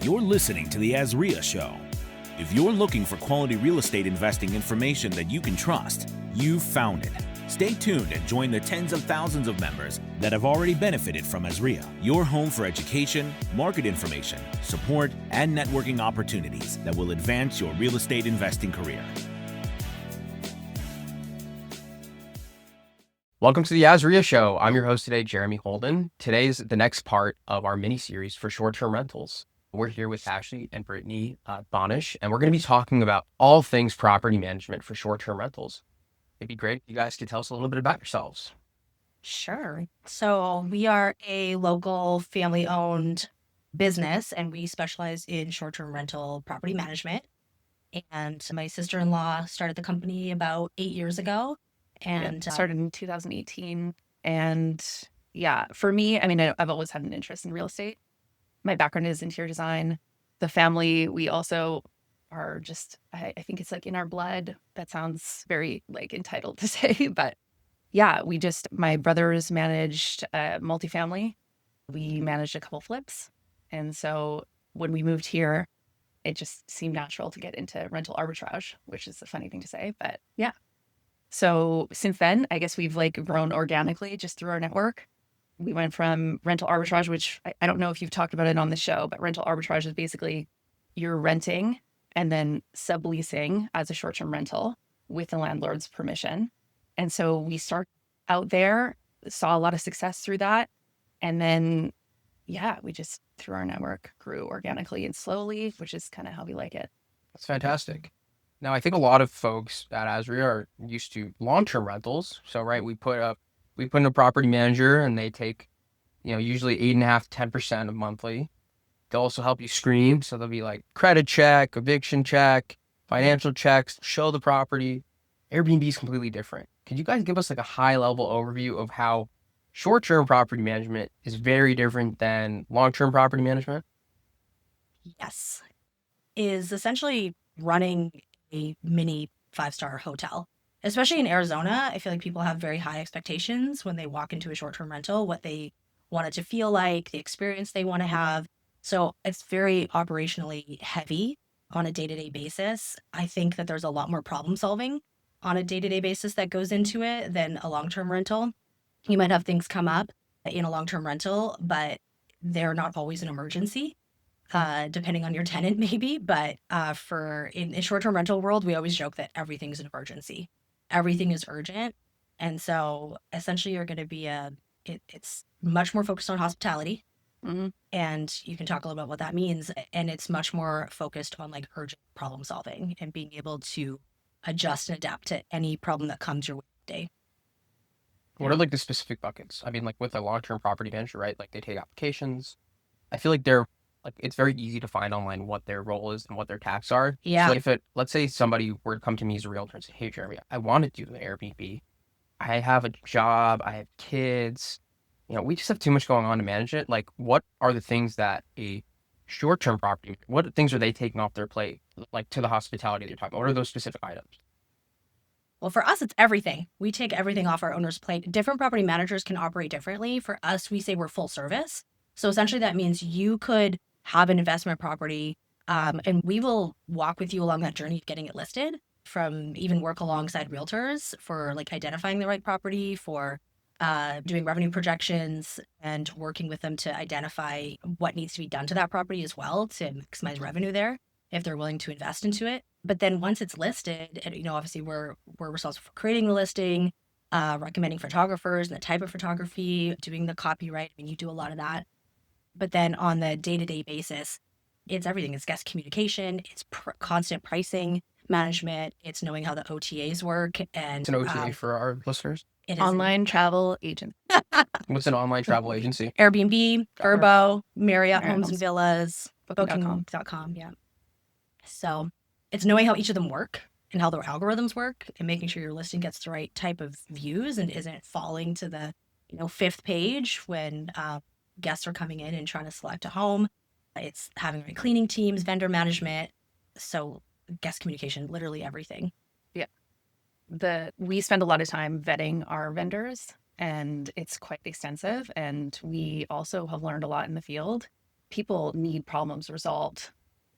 You're listening to the AZREIA Show. If you're looking for quality real estate investing information that you can trust, you've found it. Stay tuned and join the tens of thousands of members that have already benefited from AZREIA, your home for education, market information, support, and networking opportunities that will advance your real estate investing career. Welcome to the AZREIA Show. I'm your host today, Jeremy Holden. Today's the next part of our mini-series for short-term rentals. We're here with Ashley and Brittany Bonish, and we're going to be talking about all things property management for short-term rentals. It'd be great if you guys could tell us a little bit about yourselves. Sure. So we are a local family-owned business, and we specialize in short-term rental property management. And my sister-in-law started the company about 8 years ago. And started in 2018. And yeah, for me, I mean, I've always had an interest in real estate. My background is interior design. The family, we also are just, I think it's like in our blood. That sounds very like entitled to say, but yeah, my brothers managed multifamily. We managed a couple flips. And so when we moved here, it just seemed natural to get into rental arbitrage, which is a funny thing to say, but yeah. So since then, I guess we've like grown organically just through our network. We went from rental arbitrage, which I don't know if you've talked about it on the show, but rental arbitrage is basically you're renting and then subleasing as a short-term rental with the landlord's permission. And so we start out there, saw a lot of success through that. And then, yeah, we just through our network grew organically and slowly, which is kind of how we like it. That's fantastic. Now, I think a lot of folks at AZREIA are used to long-term rentals. So, right, we put in a property manager and they take, usually 8.5% to 10% of monthly. They'll also help you screen. So they'll be like credit check, eviction check, financial checks, show the property. Airbnb is completely different. Could you guys give us like a high level overview of how short-term property management is very different than long-term property management? yes, is essentially running a mini 5-star hotel. Especially in Arizona, I feel like people have very high expectations when they walk into a short-term rental, what they want it to feel like, the experience they want to have. So it's very operationally heavy on a day-to-day basis. I think that there's a lot more problem solving on a day-to-day basis that goes into it than a long-term rental. You might have things come up in a long-term rental, but they're not always an emergency, depending on your tenant maybe. But in a short-term rental world, we always joke that everything's an emergency. Everything is urgent. And so essentially you're going to be it's much more focused on hospitality. Mm-hmm. And you can talk a little about what that means. And it's much more focused on like urgent problem solving and being able to adjust and adapt to any problem that comes your way today. What are like the specific buckets? I mean, like with a long-term property manager, right? Like they take applications. I feel like it's very easy to find online what their role is and what their tasks are. Yeah. So let's say somebody were to come to me as a realtor and say, hey, Jeremy, I want to do the Airbnb. I have a job. I have kids. We just have too much going on to manage it. Like, what are the things that a short-term property, what things are they taking off their plate, like to the hospitality they're talking about? What are those specific items? Well, for us, it's everything. We take everything off our owner's plate. Different property managers can operate differently. For us, we say we're full service. So essentially that means you could have an investment property, and we will walk with you along that journey of getting it listed, from even work alongside realtors for like identifying the right property, for doing revenue projections and working with them to identify what needs to be done to that property as well to maximize revenue there if they're willing to invest into it. But then once it's listed, and obviously we're responsible for creating the listing, recommending photographers and the type of photography, doing the copyright. I mean, you do a lot of that. But then on the day-to-day basis, it's everything. It's guest communication. It's constant pricing management. It's knowing how the OTAs work. And It's an OTA for our listeners. It is Online travel agent. What's an online travel agency? Airbnb, VRBO, Marriott Marriott Homes and Homes. Villas, Booking.com. Booking.com. Yeah. So it's knowing how each of them work and how their algorithms work and making sure your listing gets the right type of views and isn't falling to the 5th page when guests are coming in and trying to select a home. It's having right cleaning teams, vendor management. So guest communication, literally everything. We spend a lot of time vetting our vendors, and it's quite extensive. And we also have learned a lot in the field. people need problems resolved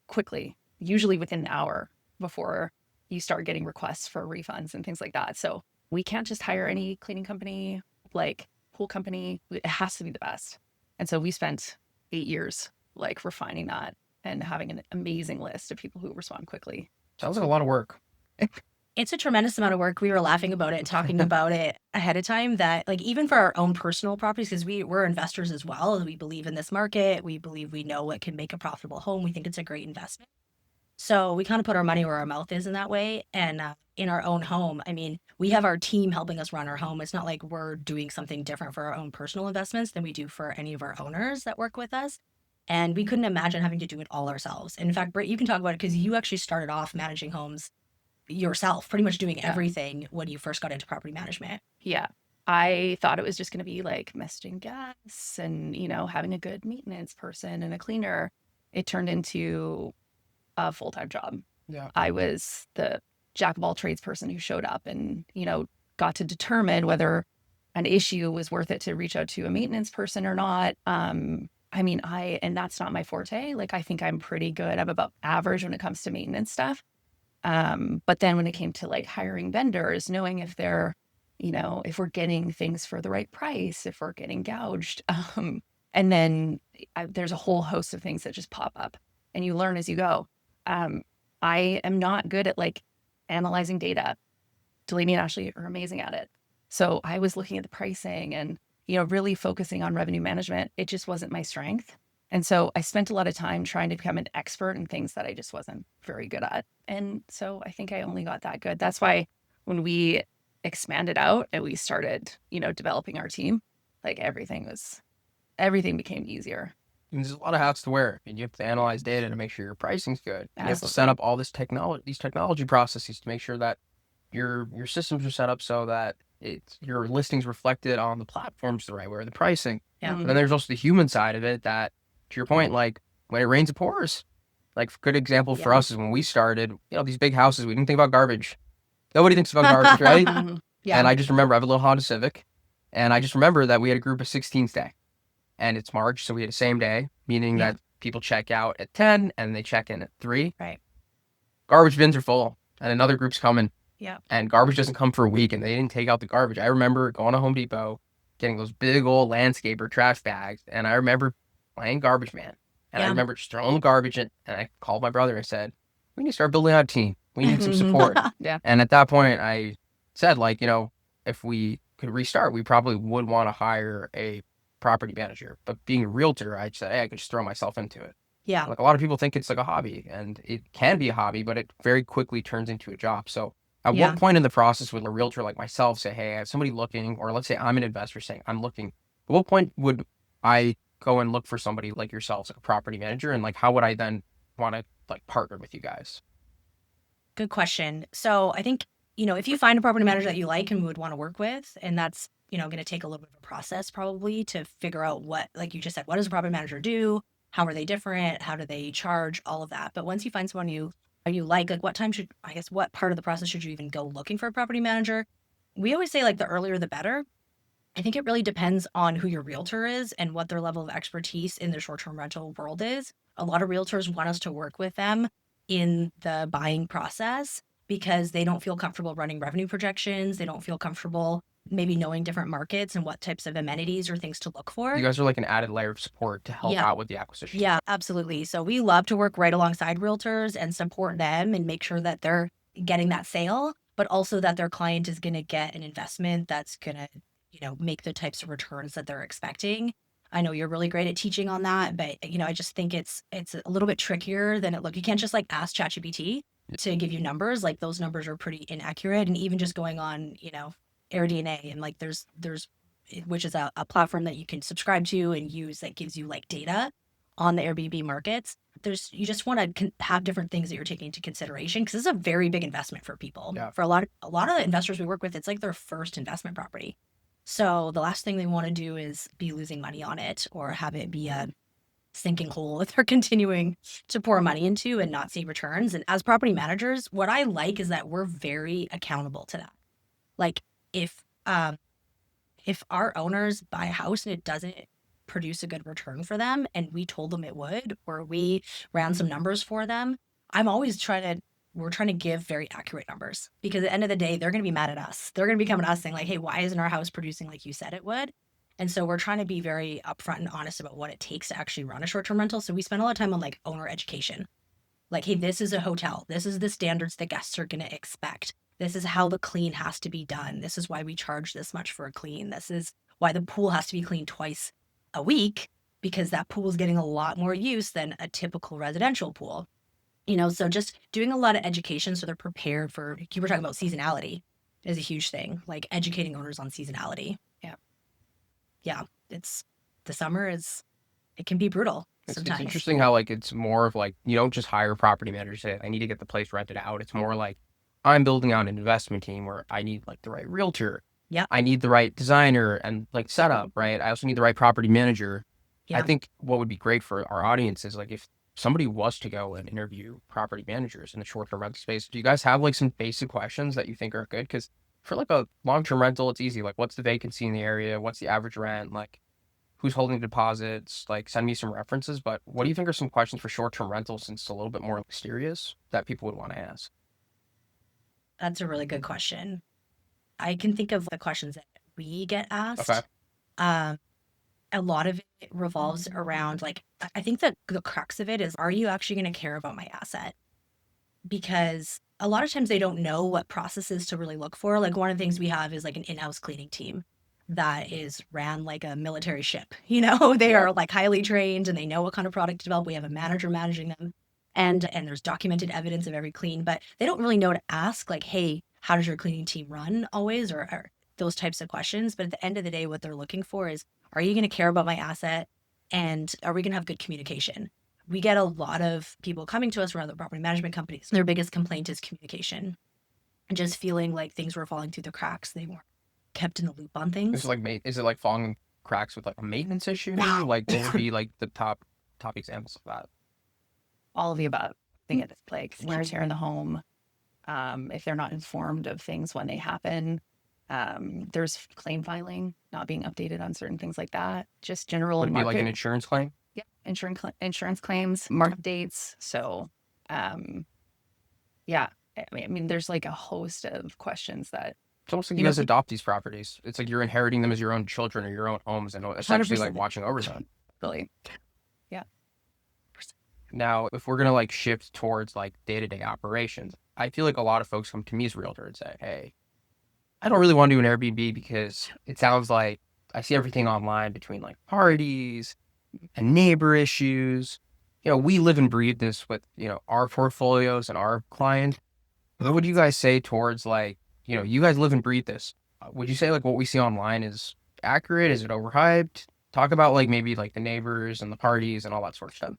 quickly, usually within an hour before you start getting requests for refunds and things like that. So we can't just hire any cleaning company, like pool company. It has to be the best. And so we spent 8 years like refining that and having an amazing list of people who respond quickly. Sounds like a lot of work. It's a tremendous amount of work. We were laughing about it and talking about it ahead of time that like even for our own personal properties, because we're investors as well. We believe in this market. We believe we know what can make a profitable home. We think it's a great investment. So we kind of put our money where our mouth is in that way. And in our own home, I mean, we have our team helping us run our home. It's not like we're doing something different for our own personal investments than we do for any of our owners that work with us. And we couldn't imagine having to do it all ourselves. In fact, Britt, you can talk about it because you actually started off managing homes yourself, pretty much doing everything when you first got into property management. Yeah. I thought it was just going to be like messaging guests and, you know, having a good maintenance person and a cleaner. It turned into a full-time job. Yeah. I was the jack of all trades person who showed up and, you know, got to determine whether an issue was worth it to reach out to a maintenance person or not. I mean, and that's not my forte. Like, I think I'm pretty good. I'm about average when it comes to maintenance stuff. But then when it came to like hiring vendors, knowing if they're, you know, if we're getting things for the right price, if we're getting gouged, and then there's a whole host of things that just pop up and you learn as you go. I am not good at like analyzing data. Delaney and Ashley are amazing at it. So I was looking at the pricing and, you know, really focusing on revenue management. It just wasn't my strength. And so I spent a lot of time trying to become an expert in things that I just wasn't very good at. And so I think I only got that good. That's why when we expanded out and we started, you know, developing our team, like everything became easier. And there's a lot of hats to wear. And you have to analyze data to make sure your pricing's good. You have to Absolutely. set up all these technology processes to make sure that your systems are set up so that your listings reflected on the platforms the right way, or the pricing. Yeah. But then there's also the human side of it that, to your point, like when it rains, it pours. Like a good example for us is when we started, you know, these big houses, we didn't think about garbage. Nobody thinks about garbage, right? Yeah. And I just remember I have a little Honda Civic, and I just remember that we had a group of 16 stay. And it's March, so we had the same day, meaning that people check out at 10 and they check in at 3. Right. Garbage bins are full, and another group's coming. Yeah. And garbage doesn't come for a week, and they didn't take out the garbage. I remember going to Home Depot, getting those big old landscaper trash bags, and I remember playing garbage man. And I remember just throwing the garbage in, and I called my brother and said, we need to start building out a team. We need some support. Yeah. And at that point, I said, like, you know, if we could restart, we probably would want to hire a property manager. But being a realtor, I said, hey, I could just throw myself into it. Yeah. Like a lot of people think it's like a hobby, and it can be a hobby, but it very quickly turns into a job. So at what point in the process would a realtor like myself say, hey, I have somebody looking, or let's say I'm an investor saying I'm looking, at what point would I go and look for somebody like yourselves, like a property manager, and like how would I then want to like partner with you guys? Good question. So I think, you know, if you find a property manager that you like and would want to work with, and that's, you know, going to take a little bit of a process probably to figure out what, like you just said, what does a property manager do? How are they different? How do they charge? All of that. But once you find someone you like what part of the process should you even go looking for a property manager? We always say like the earlier the better. I think it really depends on who your realtor is and what their level of expertise in the short-term rental world is. A lot of realtors want us to work with them in the buying process because they don't feel comfortable running revenue projections. They don't feel comfortable maybe knowing different markets and what types of amenities or things to look for. You guys are like an added layer of support to help out with the acquisition. Yeah, absolutely. So we love to work right alongside realtors and support them and make sure that they're getting that sale, but also that their client is going to get an investment that's going to, you know, make the types of returns that they're expecting. I know you're really great at teaching on that, but, you know, I just think it's a little bit trickier than it looks. You can't just like ask ChatGPT to give you numbers. Like those numbers are pretty inaccurate. And even just going on, you know, AirDNA and like there's which is a platform that you can subscribe to and use that gives you like data on the Airbnb markets. You just want to have different things that you're taking into consideration because this is a very big investment for people. Yeah. For a lot of investors we work with, it's like their first investment property. So the last thing they want to do is be losing money on it or have it be a sinking hole that they're continuing to pour money into and not see returns. And as property managers, what I like is that we're very accountable to that. Like if our owners buy a house and it doesn't produce a good return for them and we told them it would, or we ran some numbers for them, we're trying to give very accurate numbers, because at the end of the day, they're going to be mad at us. They're going to be coming to us saying like, hey, why isn't our house producing like you said it would? And so we're trying to be very upfront and honest about what it takes to actually run a short-term rental. So we spend a lot of time on like owner education. Like, hey, this is a hotel. This is the standards that guests are going to expect. This is how the clean has to be done. This is why we charge this much for a clean. This is why the pool has to be cleaned twice a week, because that pool is getting a lot more use than a typical residential pool. So just doing a lot of education so they're prepared for, you were talking about seasonality is a huge thing, like educating owners on seasonality. Yeah. The summer it can be brutal sometimes. It's interesting how like it's more of like, you don't just hire a property manager to say, I need to get the place rented out. It's more like, I'm building out an investment team where I need like the right realtor. Yeah. I need the right designer and like setup, right? I also need the right property manager. Yeah. I think what would be great for our audience is like, if somebody was to go and interview property managers in the short-term rental space, do you guys have like some basic questions that you think are good? Because for like a long-term rental, it's easy. Like, what's the vacancy in the area? What's the average rent? Like, who's holding deposits? Like, send me some references. But what do you think are some questions for short-term rentals, since it's a little bit more mysterious, that people would want to ask? That's a really good question. I can think of the questions that we get asked. Okay. A lot of it revolves around like, I think that the crux of it is, are you actually going to care about my asset? Because a lot of times they don't know what processes to really look for. Like, one of the things we have is like an in-house cleaning team that is ran like a military ship. They are like highly trained and they know what kind of product to develop. We have a manager managing them, and there's documented evidence of every clean, but they don't really know to ask like, hey, how does your cleaning team run always, or those types of questions. But at the end of the day, what they're looking for is, are you going to care about my asset? And are we going to have good communication? We get a lot of people coming to us from other property management companies. Their biggest complaint is communication, and just feeling like things were falling through the cracks. They weren't kept in the loop on things. Is it like falling cracks with like a maintenance issue? Like, what would be like the top examples of that? All of the above. I think it's like wear and tear in the home. If they're not informed of things when they happen, there's claim filing not being updated on certain things like that. Just general. Would it be like an insurance claim? Yeah, insurance claims, market dates. So, yeah. I mean, there's like a host of questions that. It's almost like you guys adopt these properties. It's like you're inheriting them as your own children or your own homes, and essentially 100%. like watching over them. Really. Now, if we're going to like shift towards like day-to-day operations, I feel like a lot of folks come to me as a realtor and say, hey, I don't really want to do an Airbnb because it sounds like I see everything online between like parties and neighbor issues. We live and breathe this with, our portfolios and our clients. What would you guys say towards like, you guys live and breathe this? Would you say like what we see online is accurate? Is it overhyped? Talk about like maybe like the neighbors and the parties and all that sort of stuff.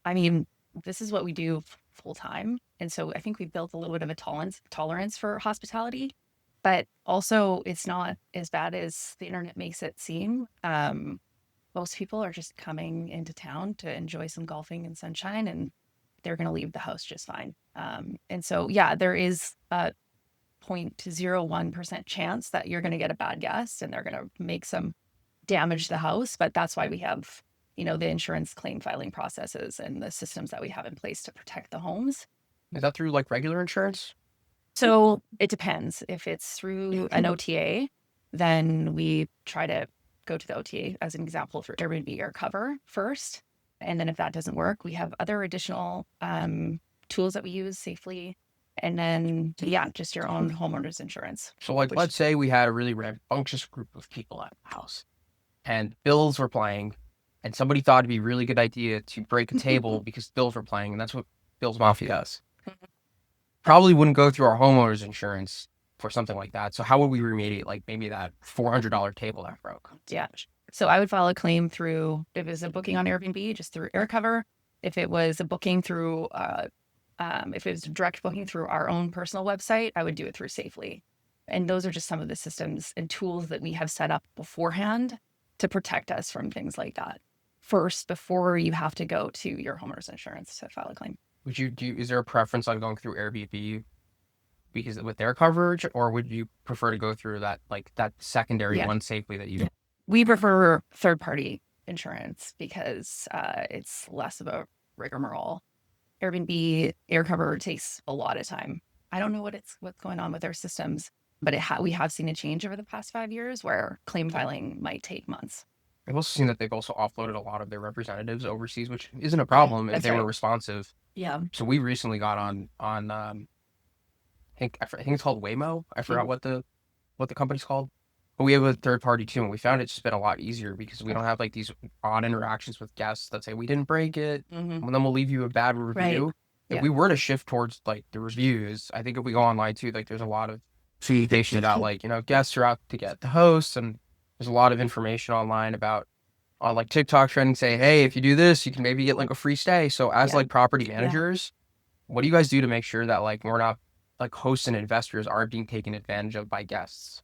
I mean, this is what we do full time. And so I think we've built a little bit of a tolerance for hospitality, but also it's not as bad as the internet makes it seem. Most people are just coming into town to enjoy some golfing and sunshine, and they're going to leave the house just fine. And so, yeah, there is a 0.01% chance that you're going to get a bad guest and they're going to make some damage to the house. But that's why we have the insurance claim filing processes and the systems that we have in place to protect the homes. Is that through like regular insurance? So it depends. If it's through an OTA, then we try to go to the OTA as an example for Airbnb AirCover first. And then if that doesn't work, we have other additional tools that we use safely. And then, yeah, just your own homeowners insurance. So like, let's say we had a really rambunctious group of people at the house and bills were playing. And somebody thought it'd be a really good idea to break a table because bills were playing, and that's what Bills Mafia does. Probably wouldn't go through our homeowners insurance for something like that. So how would we remediate like maybe that $400 table that broke? Yeah. So I would file a claim through, if it was a booking on Airbnb, just through AirCover. If it was a booking through, if it was a direct booking through our own personal website, I would do it through Safely. And those are just some of the systems and tools that we have set up beforehand to protect us from things like that. First, before you have to go to your homeowner's insurance to file a claim. Would you is there a preference on going through Airbnb because with their coverage, or would you prefer to go through that secondary one Safely that you? We prefer third party insurance because it's less of a rigmarole. Airbnb AirCover takes a lot of time. I don't know what's going on with their systems, but we have seen a change over the past 5 years where claim filing might take months. I've also seen that they've also offloaded a lot of their representatives overseas, which isn't a problem if That's they right. were responsive. Yeah. So we recently got on I think it's called Waymo. I forgot what the company's called. But we have a third party too, and we found it's just been a lot easier because we don't have like these odd interactions with guests that say we didn't break it, and then we'll leave you a bad review. If Yeah. we were to shift towards like the reviews, I think if we go online too, like there's a lot of communication about like, you know, guests are out to get the hosts, and there's a lot of information online about on like TikTok trending say, hey, if you do this, you can maybe get like a free stay. So as Yeah. like property managers, what do you guys do to make sure that like we're not like hosts and investors aren't being taken advantage of by guests?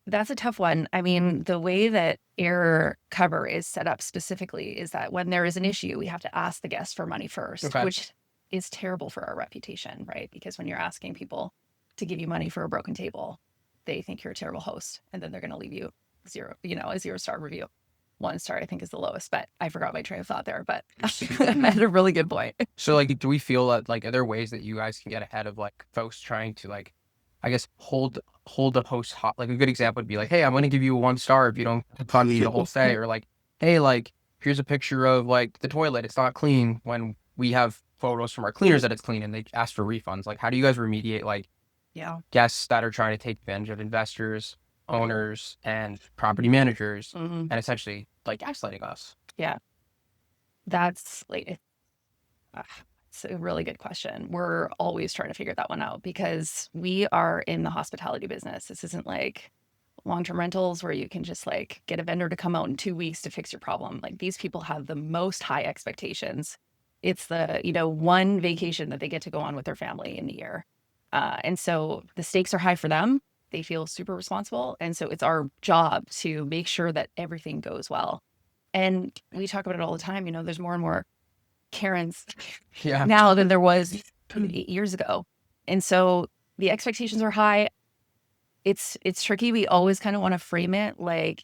That's a tough one. I mean, the way that AirCover is set up specifically is that when there is an issue, we have to ask the guest for money first, Okay. which is terrible for our reputation, right? Because when you're asking people to give you money for a broken table, they think you're a terrible host, and then they're going to leave you a 0-star review. 1 star, I think, is the lowest, but I forgot my train of thought there, but I had a really good point. So like, do we feel that like, are there ways that you guys can get ahead of like folks trying to like, I guess, hold the host hot? Like a good example would be like, hey, I'm going to give you a 1 star if you don't fund me the whole stay. Or like, hey, like, here's a picture of like the toilet. It's not clean, when we have photos from our cleaners that it's clean and they ask for refunds. Like, how do you guys remediate like Yeah. guests that are trying to take advantage of investors, owners, and property managers, and essentially like gaslighting us? That's like, it's a really good question. We're always trying to figure that one out because we are in the hospitality business. This isn't like long-term rentals where you can just like get a vendor to come out in 2 weeks to fix your problem. Like, these people have the most high expectations. It's the, one vacation that they get to go on with their family in a year. And so the stakes are high for them. They feel super responsible. And so it's our job to make sure that everything goes well. And we talk about it all the time. There's more and more Karens Yeah. now than there was 8 years ago. And so the expectations are high. It's tricky. We always kind of want to frame it like,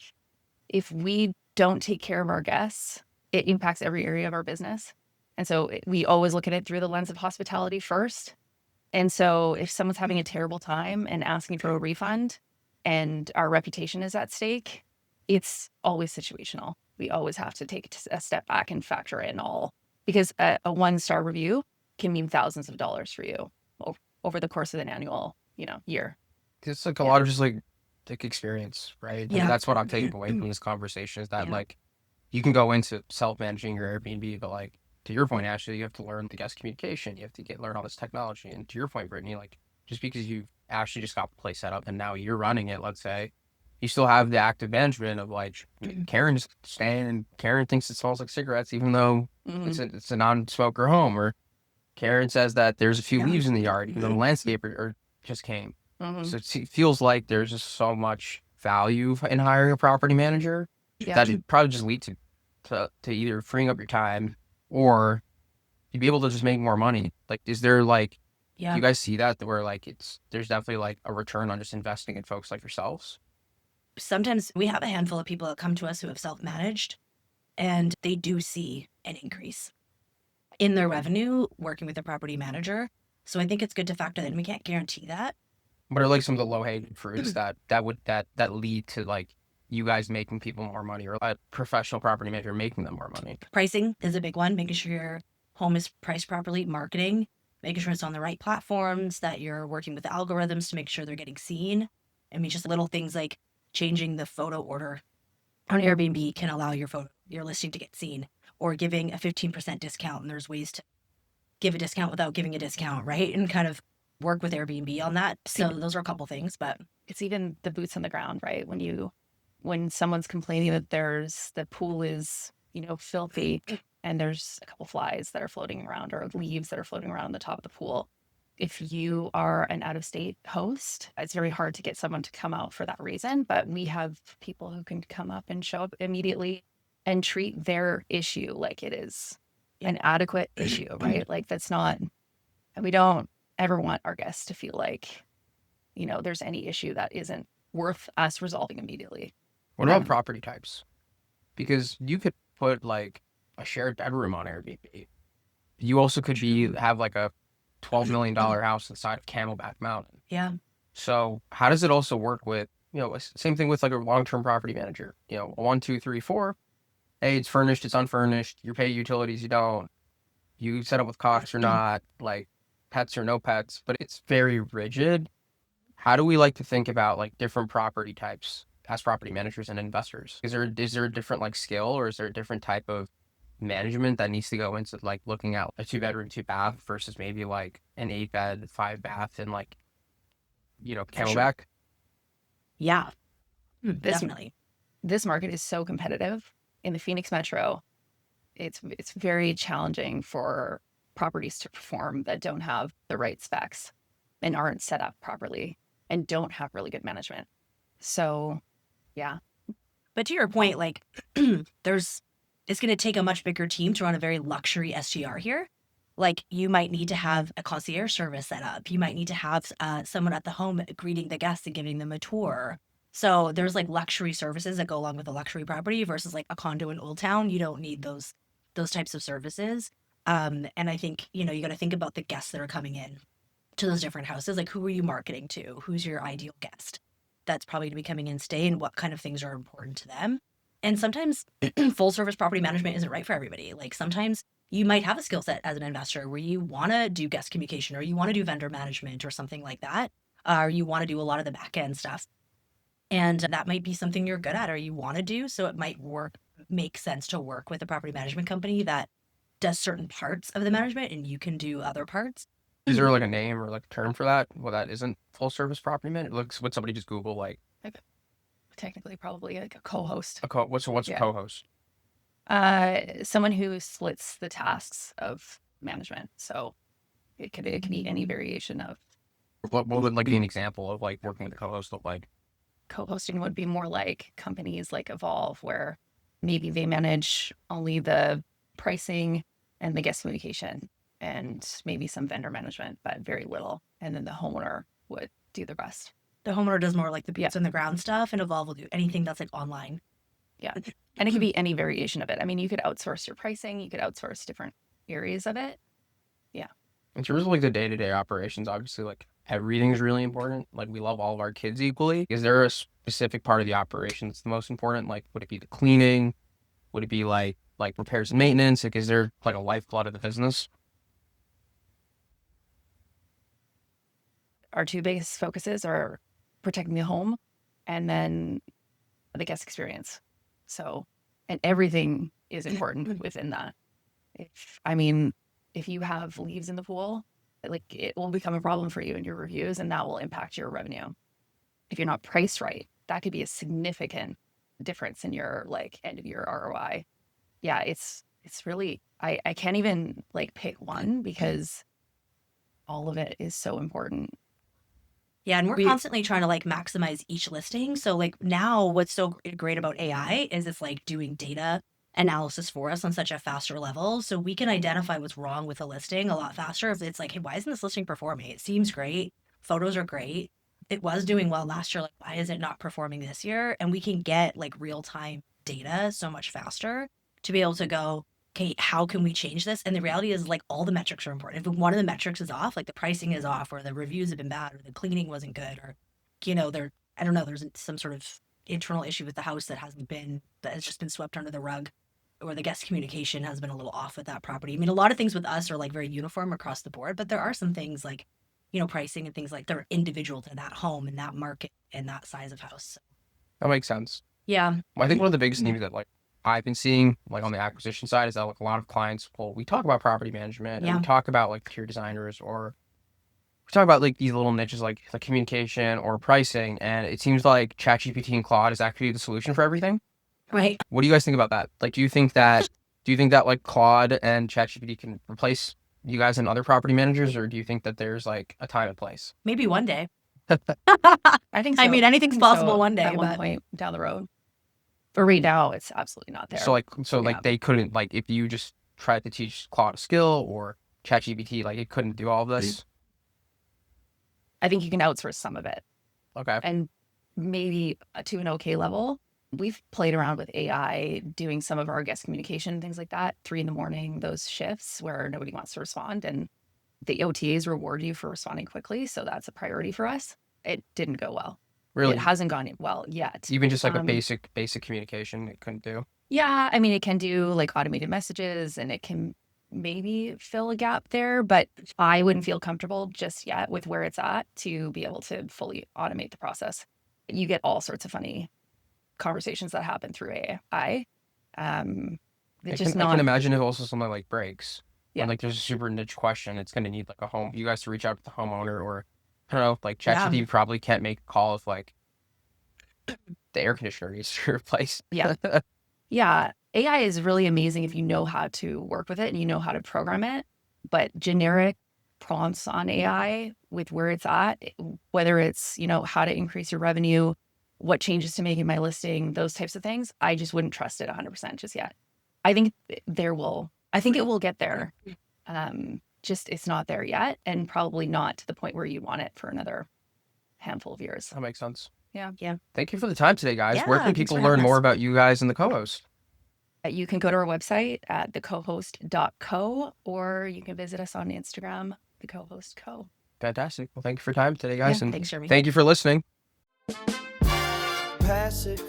if we don't take care of our guests, it impacts every area of our business. And so we always look at it through the lens of hospitality first. And so if someone's having a terrible time and asking for a refund and our reputation is at stake, it's always situational. We always have to take a step back and factor in all, because a 1-star review can mean thousands of dollars for you over the course of an annual, year. It's like a lot of just like experience, right? Yeah. That's what I'm taking away from this conversation, is that like, you can go into self-managing your Airbnb, but like, to your point, Ashley, you have to learn the guest communication. You have to learn all this technology. And to your point, Brittany, like, just because you've actually just got the place set up and now you're running it, let's say, you still have the active management of like, Karen's staying and Karen thinks it smells like cigarettes, even though it's a non-smoker home. Or Karen says that there's a few leaves in the yard, even though the landscaper just came. So it feels like there's just so much value in hiring a property manager that it probably just lead to either freeing up your time or you'd be able to just make more money. Like, is there like, do you guys see that where like there's definitely like a return on just investing in folks like yourselves? Sometimes we have a handful of people that come to us who have self-managed, and they do see an increase in their revenue working with a property manager. So I think it's good to factor that in. We can't guarantee that. What are like some of the low-hanging fruits that lead to like you guys making people more money, or a professional property manager making them more money? Pricing is a big one, making sure your home is priced properly, marketing, making sure it's on the right platforms, that you're working with the algorithms to make sure they're getting seen. I mean, just little things like changing the photo order on Airbnb can allow your listing to get seen, or giving a 15% discount. And there's ways to give a discount without giving a discount, right? And kind of work with Airbnb on that. So those are a couple things, but it's even the boots on the ground, right? When someone's complaining that the pool is, filthy and there's a couple flies that are floating around or leaves that are floating around on the top of the pool. If you are an out-of-state host, it's very hard to get someone to come out for that reason. But we have people who can come up and show up immediately and treat their issue like it is an adequate issue, right? Like, that's not, we don't ever want our guests to feel like, there's any issue that isn't worth us resolving immediately. What about property types? Because you could put like a shared bedroom on Airbnb. You also could have like a $12 million house inside of Camelback Mountain. Yeah. So how does it also work with, same thing with like a long-term property manager, a 1, 2, 3, 4. Hey, it's furnished, it's unfurnished. You pay utilities, you don't. You set up with costs or not, like pets or no pets, but it's very rigid. How do we like to think about like different property types as property managers and investors? Is there a different like skill, or is there a different type of management that needs to go into like looking at a 2-bedroom, 2-bath versus maybe like an 8-bed, 5-bath and like, Camelback? Yeah. This Definitely. this market is so competitive in the Phoenix metro. It's very challenging for properties to perform that don't have the right specs and aren't set up properly and don't have really good management. So, yeah. But to your point, like it's going to take a much bigger team to run a very luxury STR here. Like you might need to have a concierge service set up. You might need to have someone at the home greeting the guests and giving them a tour. So there's like luxury services that go along with a luxury property versus like a condo in Old Town. You don't need those types of services. And I think, you got to think about the guests that are coming in to those different houses. Like who are you marketing to? Who's your ideal guest? That's probably going to be coming in, stay, and what kind of things are important to them. And sometimes full service property management isn't right for everybody. Like sometimes you might have a skill set as an investor where you want to do guest communication or you want to do vendor management or something like that. Or you want to do a lot of the back end stuff. And that might be something you're good at or you want to do. So it might make sense to work with a property management company that does certain parts of the management and you can do other parts. Is there like a name or like a term for that? Well, that isn't full service property management. Would somebody just Google like Technically, probably like a co-host. What's a co-host? Someone who splits the tasks of management. So it could be any variation of. What would like be an example of like working with a co-host look like? Co-hosting would be more like companies like Evolve, where maybe they manage only the pricing and the guest communication and maybe some vendor management, but very little. And then the homeowner would do the rest. The homeowner does more like the boots on the ground stuff, and Evolve will do anything that's like online. Yeah. And it could be any variation of it. I mean, you could outsource your pricing, you could outsource different areas of it. Yeah. In terms of like the day-to-day operations, obviously like everything is really important. Like we love all of our kids equally. Is there a specific part of the operation that's the most important? Like would it be the cleaning? Would it be like repairs and maintenance? Like is there like a lifeblood of the business? Our two biggest focuses are protecting the home and then the guest experience. So, and everything is important within that. If you have leaves in the pool, like it will become a problem for you in your reviews and that will impact your revenue. If you're not priced right, that could be a significant difference in your like end of year ROI. Yeah, it's really, I can't even like pick one because all of it is so important. Yeah, and we're constantly trying to like maximize each listing. So like now what's so great about AI is it's like doing data analysis for us on such a faster level. So we can identify what's wrong with a listing a lot faster. If it's like, hey, why isn't this listing performing? It seems great. Photos are great. It was doing well last year. Like, why is it not performing this year? And we can get like real-time data so much faster to be able to go, okay, how can we change this? And the reality is like all the metrics are important. If one of the metrics is off, like the pricing is off or the reviews have been bad or the cleaning wasn't good or, there's some sort of internal issue with the house that has just been swept under the rug or the guest communication has been a little off with that property. I mean, a lot of things with us are like very uniform across the board, but there are some things like, pricing and things like that are individual to that home and that market and that size of house. That makes sense. Yeah. Well, I think one of the biggest things that like I've been seeing like on the acquisition side is that like a lot of clients, we talk about property management and we talk about like interior designers or we talk about like these little niches like communication or pricing. And it seems like ChatGPT and Claude is actually the solution for everything. Right. What do you guys think about that? Like, do you think that like Claude and ChatGPT can replace you guys and other property managers, or do you think that there's like a time and place? Maybe one day. I think so. I mean, anything's possible one day. At one point down the road. But right now, it's absolutely not there. So they couldn't, like, if you just tried to teach Claude a skill or ChatGPT, like, it couldn't do all of this? I think you can outsource some of it. Okay. And maybe to an okay level, we've played around with AI, doing some of our guest communication, things like that, 3 a.m, those shifts where nobody wants to respond. And the OTAs reward you for responding quickly. So that's a priority for us. It didn't go well. Really? It hasn't gone well yet. Even just like a basic communication it couldn't do? Yeah. I mean, it can do like automated messages and it can maybe fill a gap there, but I wouldn't feel comfortable just yet with where it's at to be able to fully automate the process. You get all sorts of funny conversations that happen through AI. It's just not. I can imagine if also something like breaks. Yeah. When, like there's a super niche question, it's going to need like you guys to reach out to the homeowner, or I don't know, like ChatGPT probably can't make a call if like the air conditioner needs to be replaced. Yeah. Yeah. AI is really amazing if you know how to work with it and you know how to program it. But generic prompts on AI with where it's at, whether it's, how to increase your revenue, what changes to make in my listing, those types of things, I just wouldn't trust it 100% just yet. I think it will get there. Just it's not there yet, and probably not to the point where you want it for another handful of years. That makes sense. Yeah. Thank you for the time today, guys. Yeah, Where can thanks people for learn having more us. about you guys and the co-host? You can go to our website at thecohost.co, or you can visit us on Instagram, thecohostco. Fantastic. Well, thank you for your time today, guys. Yeah, and thanks, Jeremy. thank you for listening. Passive,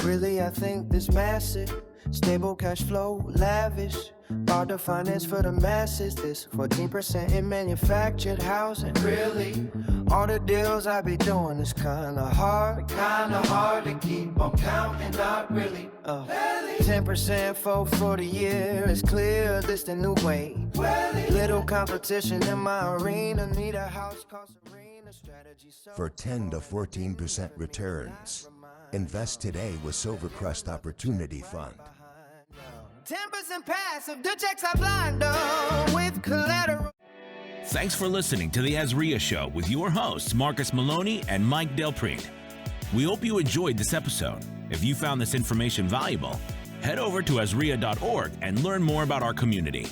really, I think this massive. Stable cash flow, lavish. All the finance for the masses. This 14% in manufactured housing. Really, all the deals I be doing is kinda hard to keep on counting. Not really. 10% for the year is clear. This the new way. Little competition in my arena. Need a house cost arena strategy. For 10 to 14% returns. Invest today with Silvercrest Opportunity Fund. 10% passive, the checks I blind on with collateral. Thanks for listening to the AZREIA Show with your hosts, Marcus Maloney and Mike Delprete. We hope you enjoyed this episode. If you found this information valuable, head over to AZREIA.org and learn more about our community.